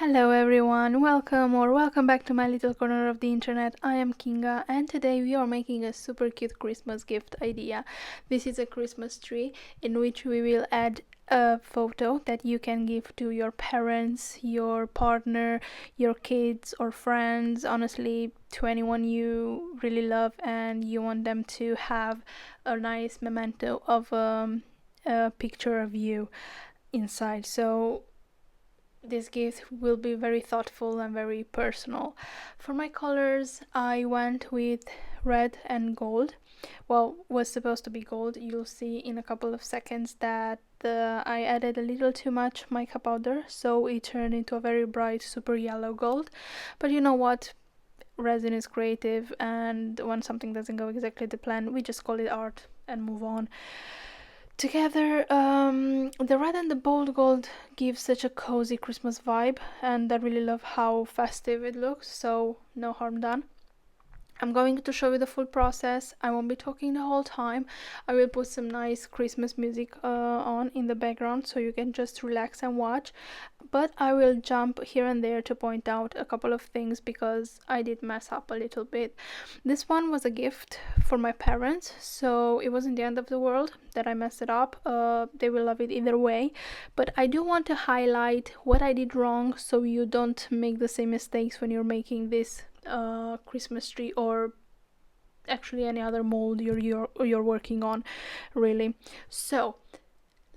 Hello everyone, welcome back to my little corner of the internet. I am Kinga and today we are making a super cute Christmas gift idea. This is a Christmas tree in which we will add a photo that you can give to your parents, your partner, your kids or friends, honestly to anyone you really love and you want them to have a nice memento of a picture of you inside. So this gift will be very thoughtful and very personal. For my colors, I went with red and gold. Well, was supposed to be gold. You'll see in a couple of seconds that I added a little too much mica powder, so it turned into a very bright, super yellow gold. But you know what? Resin is creative, and when something doesn't go exactly to plan, we just call it art and move on. Together, the red and the bold gold give such a cozy Christmas vibe, and I really love how festive it looks, so no harm done. I'm going to show you the full process. I won't be talking the whole time. I will put some nice Christmas music on in the background so you can just relax and watch. But I will jump here and there to point out a couple of things because I did mess up a little bit. This one was a gift for my parents, so it wasn't the end of the world that I messed it up. They will love it either way. But I do want to highlight what I did wrong so you don't make the same mistakes when you're making this Christmas tree or actually any other mold you're working on, really. So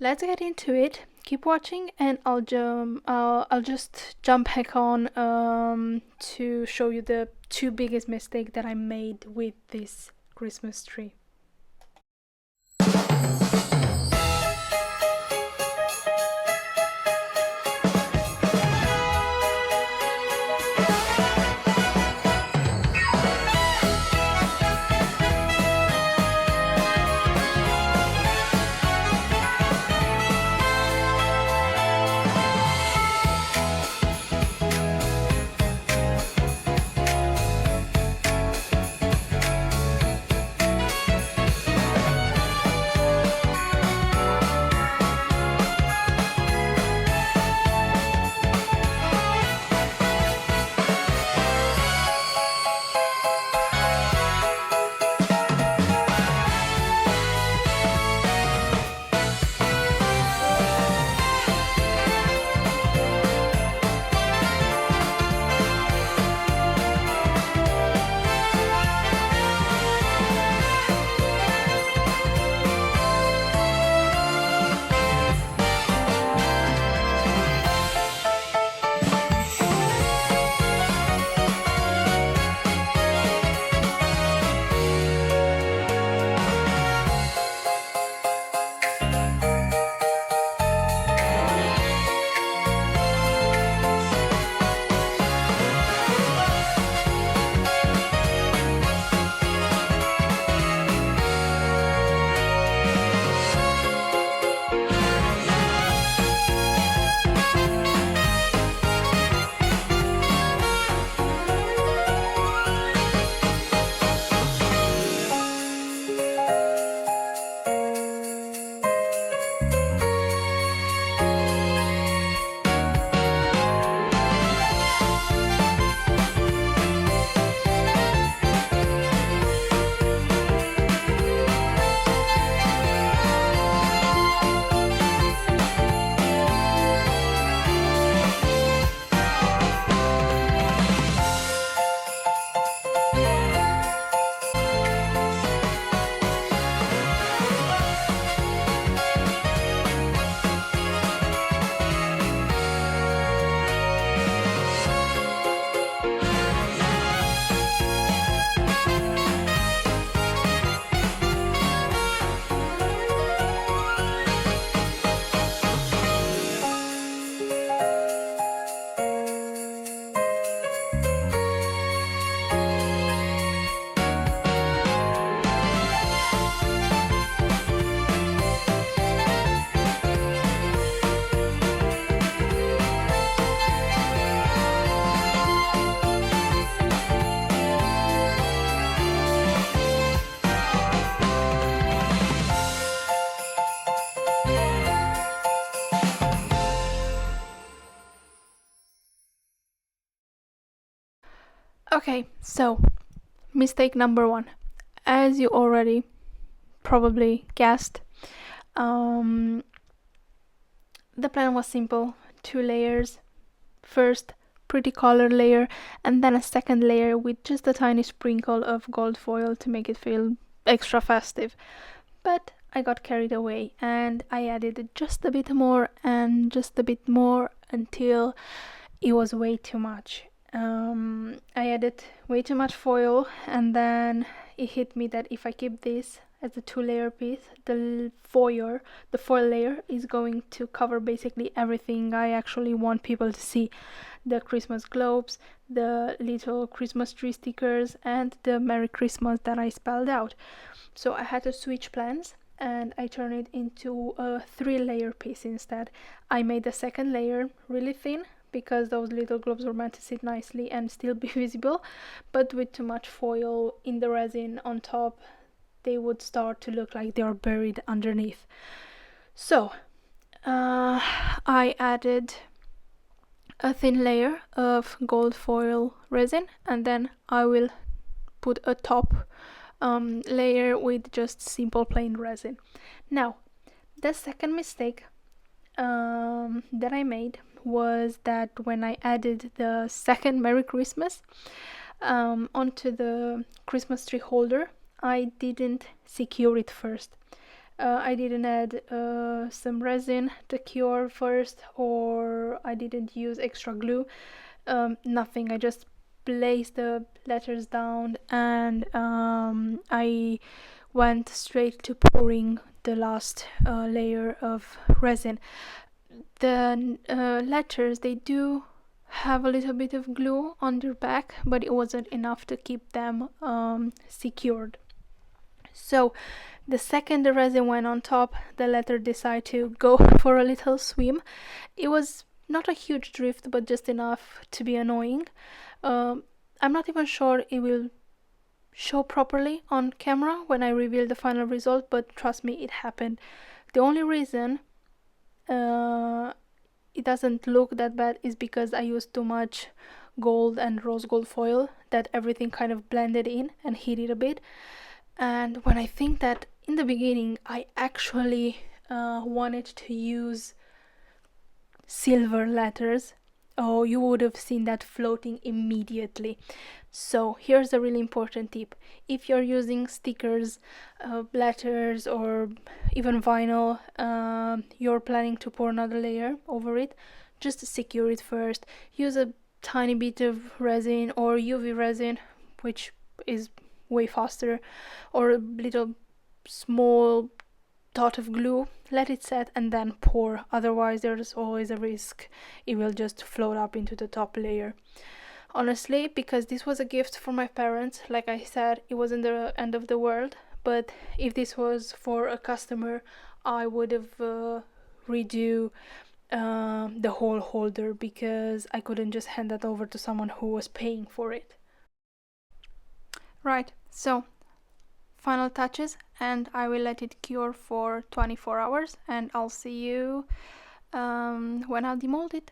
let's get into it. Keep watching and I'll just jump back on to show you the two biggest mistakes that I made with this Christmas tree. Okay, so mistake number 1. As you already probably guessed, the plan was simple. 2 layers. First pretty color layer, and then a second layer with just a tiny sprinkle of gold foil to make it feel extra festive. But I got carried away and I added just a bit more and just a bit more until it was way too much. I added way too much foil, and then it hit me that if I keep this as a 2-layer piece, the foil layer is going to cover basically everything I actually want people to see. The Christmas globes, the little Christmas tree stickers, and the Merry Christmas that I spelled out. So I had to switch plans and I turned it into a 3-layer piece instead. I made the second layer really thin because those little globes were meant to sit nicely and still be visible, but with too much foil in the resin on top, they would start to look like they are buried underneath. So I added a thin layer of gold foil resin, and then I will put a top layer with just simple plain resin. Now, the second mistake that I made was that when I added the second Merry Christmas onto the Christmas tree holder, I didn't secure it first. I didn't add some resin to cure first, or I didn't use extra glue. Nothing. I just placed the letters down and I went straight to pouring the last layer of resin. The letters, they do have a little bit of glue on their back, but it wasn't enough to keep them secured. So the second the resin went on top, the letter decided to go for a little swim. It was not a huge drift, but just enough to be annoying. I'm not even sure it will show properly on camera when I reveal the final result, but trust me, it happened. The only reason it doesn't look that bad is because I used too much gold and rose gold foil, that everything kind of blended in and hid it a bit. And when I think that in the beginning I actually wanted to use silver letters, oh, you would have seen that floating immediately. So here's a really important tip. If you're using stickers, letters, or even vinyl, you're planning to pour another layer over it, just secure it first. Use a tiny bit of resin or UV resin, which is way faster, or a little small dot of glue. Let it set and then pour, otherwise there's always a risk it will just float up into the top layer. Honestly, because this was a gift for my parents, like I said, it wasn't the end of the world, but if this was for a customer, I would have redo the whole holder, because I couldn't just hand that over to someone who was paying for it. Right, so final touches, and I will let it cure for 24 hours and I'll see you when I demold it.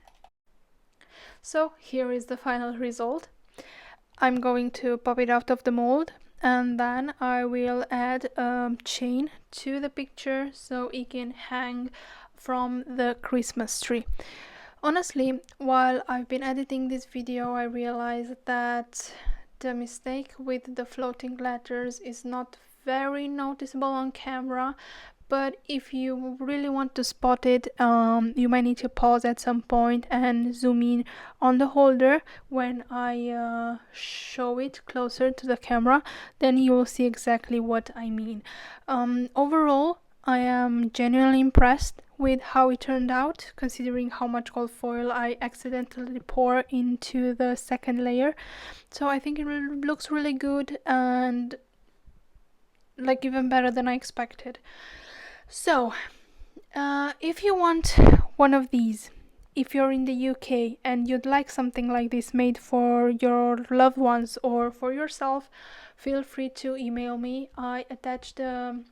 So here is the final result. I'm going to pop it out of the mold, and then I will add a chain to the picture so it can hang from the Christmas tree. Honestly, while I've been editing this video, I realized that the mistake with the floating letters is not very noticeable on camera, but if you really want to spot it, you might need to pause at some point and zoom in on the holder when I show it closer to the camera. Then you will see exactly what I mean. Overall, I am genuinely impressed with how it turned out, considering how much gold foil I accidentally pour into the second layer. So I think it looks really good, and like even better than I expected. So if you want one of these, if you're in the UK and you'd like something like this made for your loved ones or for yourself, feel free to email me. I attached the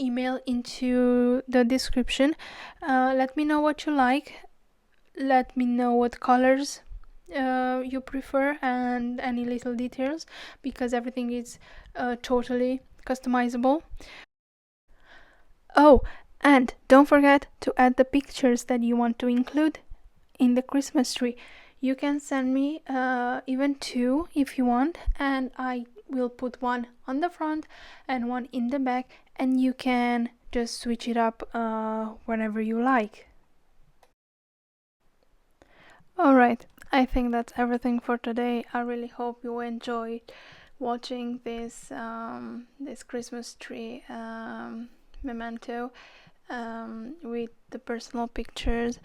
email into the description. Let me know what you like. Let me know what colors you prefer and any little details, because everything is totally customizable. Oh, and don't forget to add the pictures that you want to include in the Christmas tree. You can send me even two if you want, and I will put one on the front and one in the back, and you can just switch it up whenever you like. Alright, I think that's everything for today. I really hope you enjoyed watching this this Christmas tree memento with the personal pictures.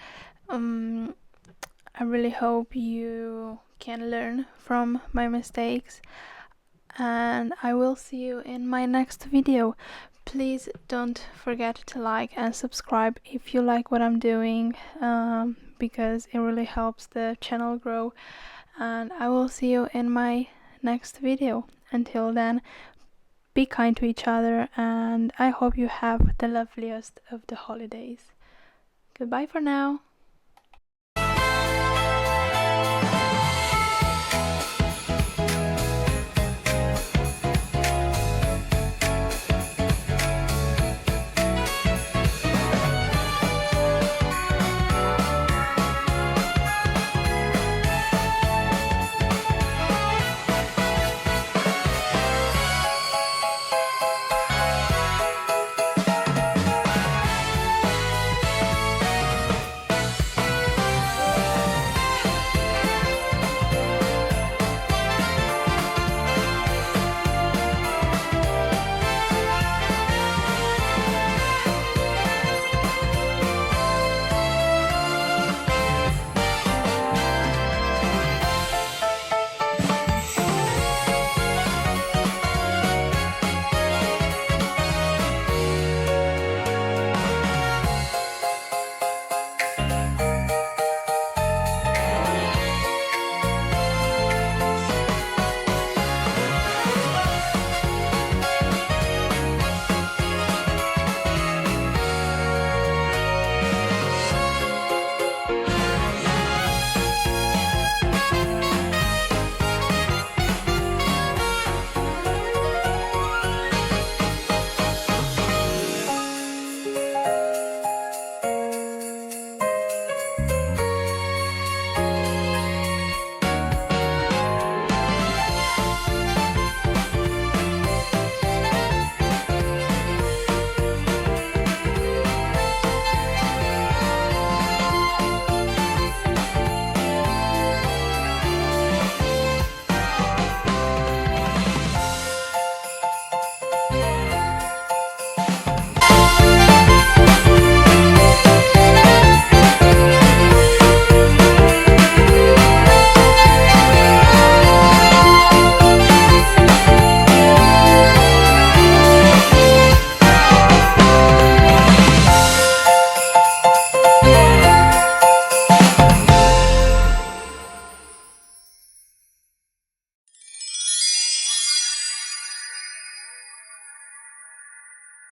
I really hope you can learn from my mistakes, and I will see you in my next video. Please don't forget to like and subscribe if you like what I'm doing, because it really helps the channel grow. And I will see you in my next video. Until then, be kind to each other, and I hope you have the loveliest of the holidays. Goodbye for now.